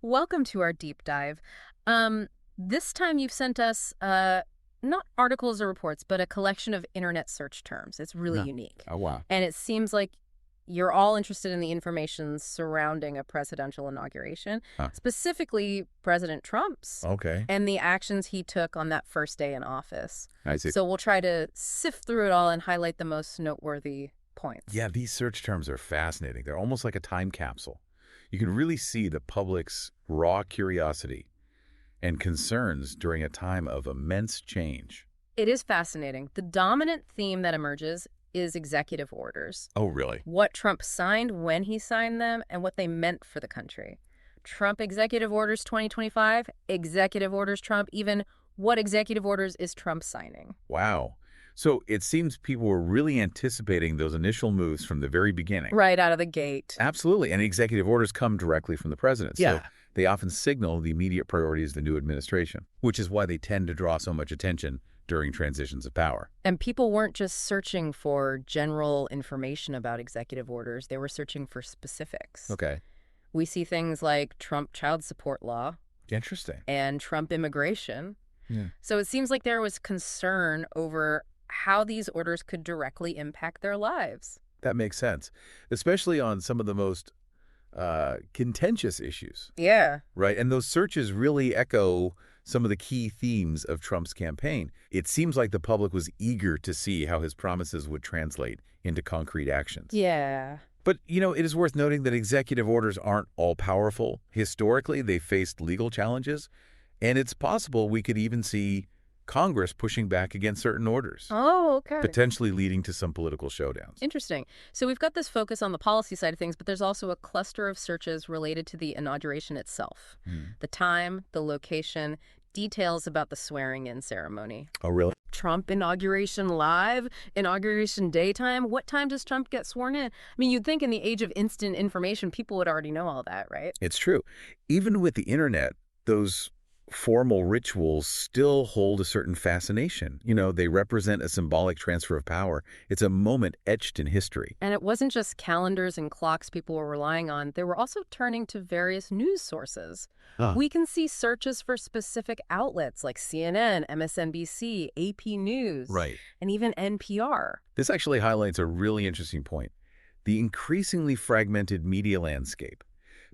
Welcome to our deep dive. This time you've sent us not articles or reports, but a collection of internet search terms. It's really Huh. unique. Oh, wow. And it seems like you're all interested in the information surrounding a presidential inauguration, Huh. specifically President Trump's Okay. and the actions he took on that first day in office. I see. So we'll try to sift through it all and highlight the most noteworthy points. Yeah, these search terms are fascinating. They're almost like a time capsule. You can really see the public's raw curiosity and concerns during a time of immense change. It is fascinating. The dominant theme that emerges is executive orders. Oh, really? What Trump signed, when he signed them, and what they meant for the country. Trump Executive Orders 2025, Executive Orders Trump, even what executive orders is Trump signing? Wow. So it seems people were really anticipating those initial moves from the very beginning. Right out of the gate. Absolutely. And executive orders come directly from the president. Yeah. So they often signal the immediate priorities of the new administration, which is why they tend to draw so much attention during transitions of power. And people weren't just searching for general information about executive orders. They were searching for specifics. Okay. We see things like Trump child support law Interesting. and Trump immigration. Yeah. So it seems like there was concern over how these orders could directly impact their lives. That makes sense, especially on some of the most contentious issues, Yeah. right? And those searches really echo some of the key themes of Trump's campaign. It seems like the public was eager to see how his promises would translate into concrete actions. Yeah. But, it is worth noting that executive orders aren't all powerful. Historically, they faced legal challenges, and it's possible we could even see Congress pushing back against certain orders, Oh, okay. potentially leading to some political showdowns. Interesting. So we've got this focus on the policy side of things, but there's also a cluster of searches related to the inauguration itself. The time, the location, details about the swearing-in ceremony. Oh, really? Trump inauguration live, inauguration daytime. What time does Trump get sworn in? I mean, you'd think in the age of instant information, people would already know all that, right? It's true. Even with the internet, those formal rituals still hold a certain fascination. They represent a symbolic transfer of power. It's a moment etched in history. And it wasn't just calendars and clocks people were relying on. They were also turning to various news sources. Huh. We can see searches for specific outlets like CNN, MSNBC, AP News, Right. and even NPR. This actually highlights a really interesting point. The increasingly fragmented media landscape.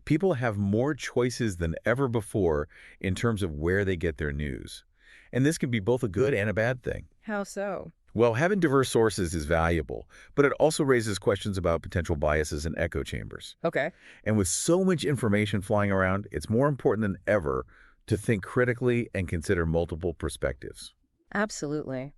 People have more choices than ever before in terms of where they get their news. And this can be both a good and a bad thing. How so? Well, having diverse sources is valuable, but it also raises questions about potential biases and echo chambers. Okay. And with so much information flying around, it's more important than ever to think critically and consider multiple perspectives. Absolutely.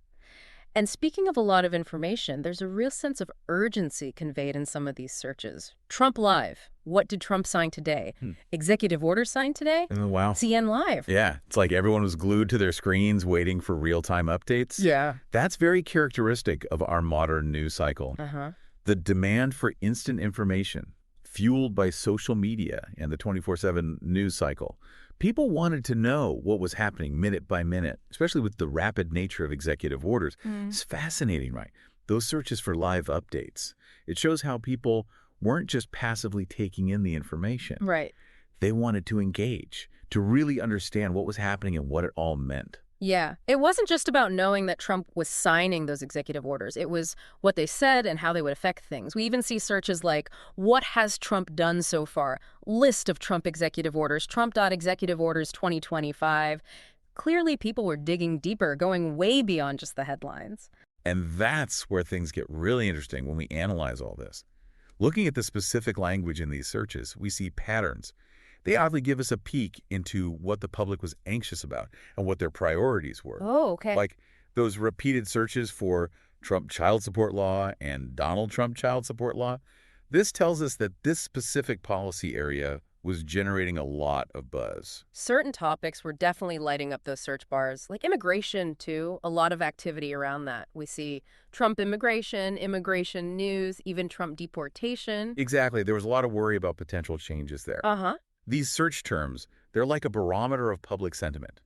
And speaking of a lot of information, there's a real sense of urgency conveyed in some of these searches. Trump Live. What did Trump sign today? Executive order signed today? Oh, wow. CN Live. Yeah, it's like everyone was glued to their screens waiting for real-time updates. Yeah. That's very characteristic of our modern news cycle. Uh-huh. The demand for instant information, fueled by social media and the 24/7 news cycle. People wanted to know what was happening minute by minute, especially with the rapid nature of executive orders. It's fascinating, right? Those searches for live updates. It shows how people weren't just passively taking in the information. Right. They wanted to engage, to really understand what was happening and what it all meant. Yeah. It wasn't just about knowing that Trump was signing those executive orders. It was what they said and how they would affect things. We even see searches like, what has Trump done so far? List of Trump executive orders, Trump.executive orders 2025. Clearly, people were digging deeper, going way beyond just the headlines. And that's where things get really interesting when we analyze all this. Looking at the specific language in these searches, we see patterns. They oddly give us a peek into what the public was anxious about and what their priorities were. Oh, okay. Like those repeated searches for Trump child support law and Donald Trump child support law. This tells us that this specific policy area was generating a lot of buzz. Certain topics were definitely lighting up those search bars, like immigration, too. A lot of activity around that. We see Trump immigration, immigration news, even Trump deportation. Exactly. There was a lot of worry about potential changes there. Uh-huh. These search terms, they're like a barometer of public sentiment.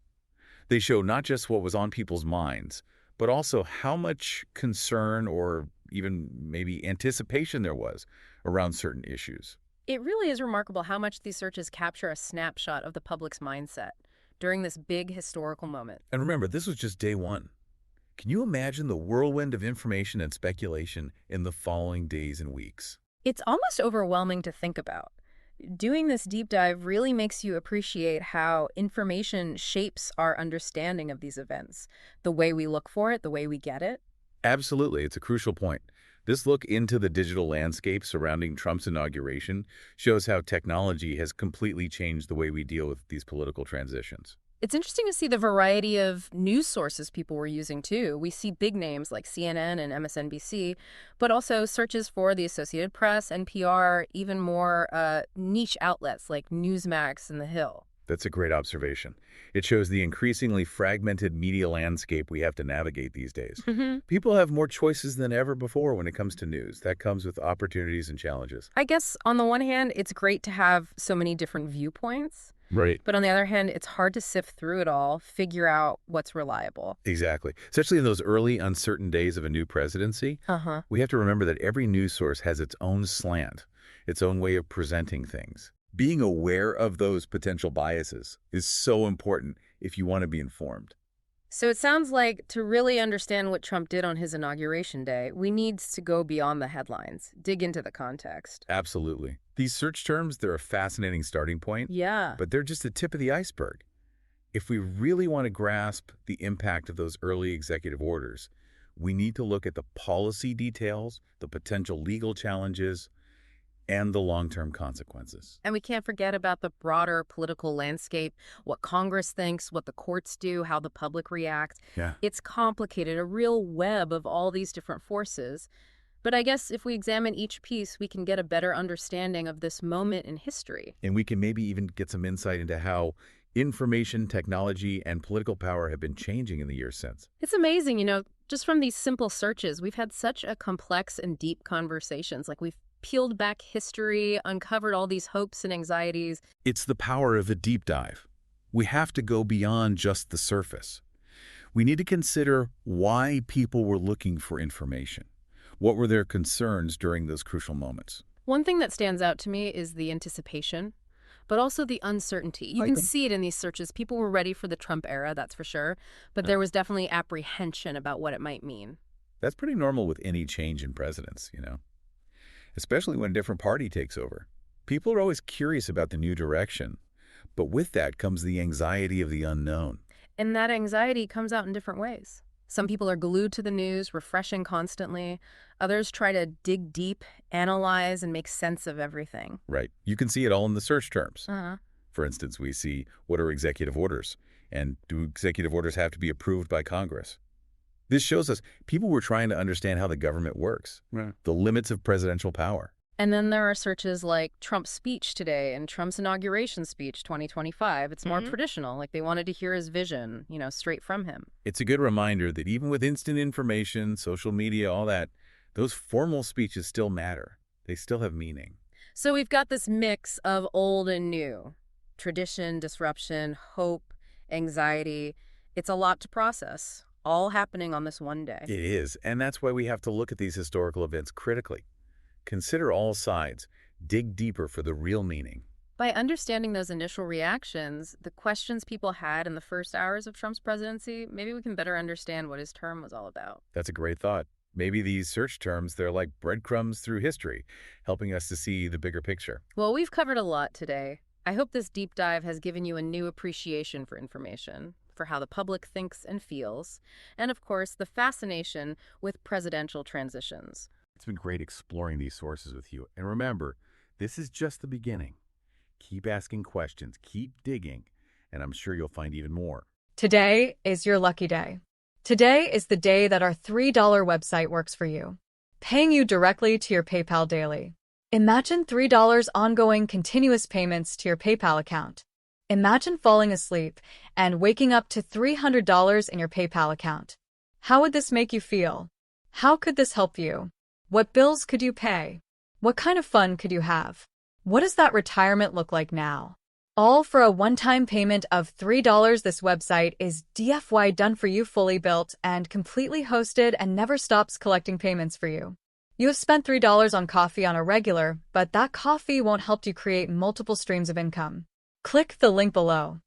They show not just what was on people's minds, but also how much concern or even maybe anticipation there was around certain issues. It really is remarkable how much these searches capture a snapshot of the public's mindset during this big historical moment. And remember, this was just day one. Can you imagine the whirlwind of information and speculation in the following days and weeks? It's almost overwhelming to think about. Doing this deep dive really makes you appreciate how information shapes our understanding of these events, the way we look for it, the way we get it. Absolutely, it's a crucial point. This look into the digital landscape surrounding Trump's inauguration shows how technology has completely changed the way we deal with these political transitions. It's interesting to see the variety of news sources people were using, too. We see big names like CNN and MSNBC, but also searches for the Associated Press, NPR, even more niche outlets like Newsmax and The Hill. That's a great observation. It shows the increasingly fragmented media landscape we have to navigate these days. People have more choices than ever before when it comes to news. That comes with opportunities and challenges. I guess on the one hand, it's great to have so many different viewpoints. Right. But on the other hand, it's hard to sift through it all, figure out what's reliable. Exactly. Especially in those early, uncertain days of a new presidency, we have to remember that every news source has its own slant, its own way of presenting things. Being aware of those potential biases is so important if you want to be informed. So it sounds like to really understand what Trump did on his inauguration day, we need to go beyond the headlines, dig into the context. Absolutely. These search terms, they're a fascinating starting point, Yeah. but they're just the tip of the iceberg. If we really want to grasp the impact of those early executive orders, we need to look at the policy details, the potential legal challenges, and the long-term consequences. And we can't forget about the broader political landscape, what Congress thinks, what the courts do, how the public reacts. Yeah. It's complicated, a real web of all these different forces. But I guess if we examine each piece, we can get a better understanding of this moment in history. And we can maybe even get some insight into how information, technology, and political power have been changing in the years since. It's amazing, just from these simple searches, we've had such a complex and deep conversations. Like we've peeled back history, uncovered all these hopes and anxieties. It's the power of a deep dive. We have to go beyond just the surface. We need to consider why people were looking for information. What were their concerns during those crucial moments? One thing that stands out to me is the anticipation, but also the uncertainty. You can see it in these searches. People were ready for the Trump era, that's for sure, but there was definitely apprehension about what it might mean. That's pretty normal with any change in presidents, especially when a different party takes over. People are always curious about the new direction, but with that comes the anxiety of the unknown. And that anxiety comes out in different ways. Some people are glued to the news, refreshing constantly. Others try to dig deep, analyze, and make sense of everything. Right. You can see it all in the search terms. For instance, we see, what are executive orders? And do executive orders have to be approved by Congress? This shows us people were trying to understand how the government works, the limits of presidential power. And then there are searches like Trump's speech today and Trump's inauguration speech 2025. It's more traditional, like they wanted to hear his vision, straight from him. It's a good reminder that even with instant information, social media, all that, those formal speeches still matter. They still have meaning. So we've got this mix of old and new, tradition, disruption, hope, anxiety. It's a lot to process, all happening on this one day. It is, and that's why we have to look at these historical events critically. Consider all sides. Dig deeper for the real meaning. By understanding those initial reactions, the questions people had in the first hours of Trump's presidency, maybe we can better understand what his term was all about. That's a great thought. Maybe these search terms, they're like breadcrumbs through history, helping us to see the bigger picture. Well, we've covered a lot today. I hope this deep dive has given you a new appreciation for information, for how the public thinks and feels, and of course, the fascination with presidential transitions. It's been great exploring these sources with you. And remember, this is just the beginning. Keep asking questions, keep digging, and I'm sure you'll find even more. Today is your lucky day. Today is the day that our $3 website works for you, paying you directly to your PayPal daily. Imagine $3 ongoing continuous payments to your PayPal account. Imagine falling asleep and waking up to $300 in your PayPal account. How would this make you feel? How could this help you? What bills could you pay? What kind of fun could you have? What does that retirement look like now? All for a one-time payment of $3. This website is DFY done for you, fully built and completely hosted, and never stops collecting payments for you. You have spent $3 on coffee on a regular, but that coffee won't help you create multiple streams of income. Click the link below.